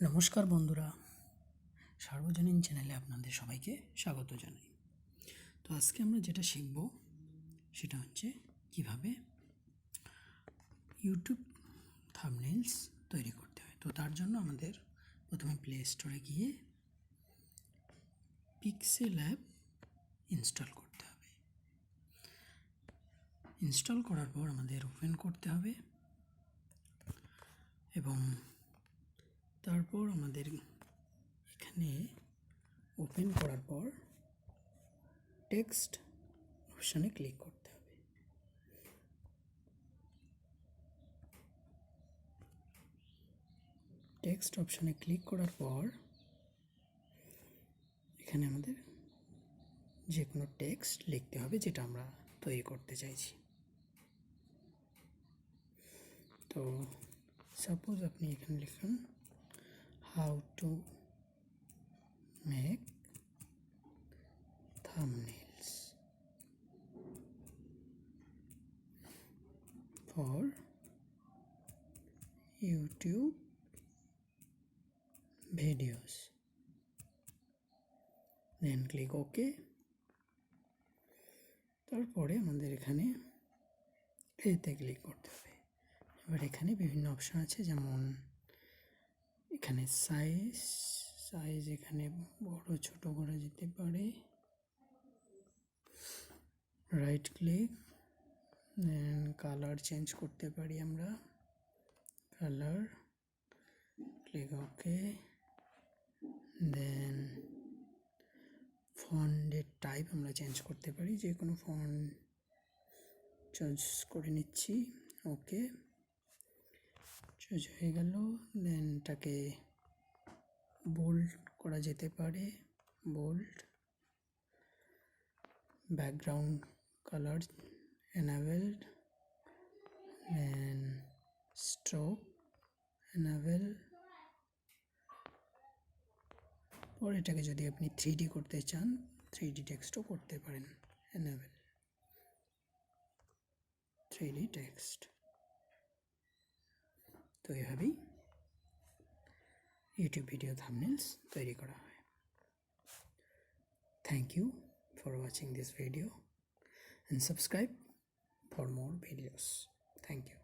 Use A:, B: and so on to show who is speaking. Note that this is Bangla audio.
A: নমস্কার বন্ধুরা, সার্বজনীন চ্যানেলে আপনাদের সবাইকে স্বাগত জানাই। তো আজকে আমরা যেটা শিখব সেটা হচ্ছে কিভাবে ইউটিউব থাম্বনেইলস তৈরি করতে হয়। তো তার জন্য আমাদের প্রথমে প্লে স্টোরে গিয়ে পিক্সেল অ্যাপ ইনস্টল করতে হবে। ইনস্টল করার পর আমাদের ওপেন করতে হবে এবং তারপর আমাদের এখানে ওপেন করার পর টেক্সট অপশানে ক্লিক করতে হবে। টেক্সট অপশানে ক্লিক করার পর এখানে আমাদের যে কোনো টেক্সট লিখতে হবে যেটা আমরা তৈরি করতে চাইছি। তো সাপোজ আপনি এখানে লিখুন how to make thumbnails for YouTube videos, then click okay. তারপরে আমাদের এখানে এতে ক্লিক করতে হবে। এবার এখানে বিভিন্ন অপশান আছে, যেমন এখানে সাইজ এখানে বড় ছোট করা যেতে পারে। রাইট ক্লিক, দেন কালার চেঞ্জ করতে পারি আমরা, কালার, ক্লিক ওকে। দেন ফন্টের টাইপ আমরা চেঞ্জ করতে পারি, যে কোনো ফন্ট চয়েস করে নিচ্ছি, ওকে, চয়েস হয়ে গেল। দেন এটাকে বোল্ড করা যেতে পারে, বোল্ড। ব্যাকগ্রাউন্ড কালার এনাবেলড, দেন স্ট্রোক এনাবেল। পর এটাকে যদি আপনি 3D করতে চান 3D টেক্সটও করতে পারেন, এনাবেল 3D টেক্সট। তো এভাবেই ইউটিউব ভিডিও থাম্বনেইলস তৈরি করা হয়। Thank you for watching this video and subscribe for more videos. Thank you.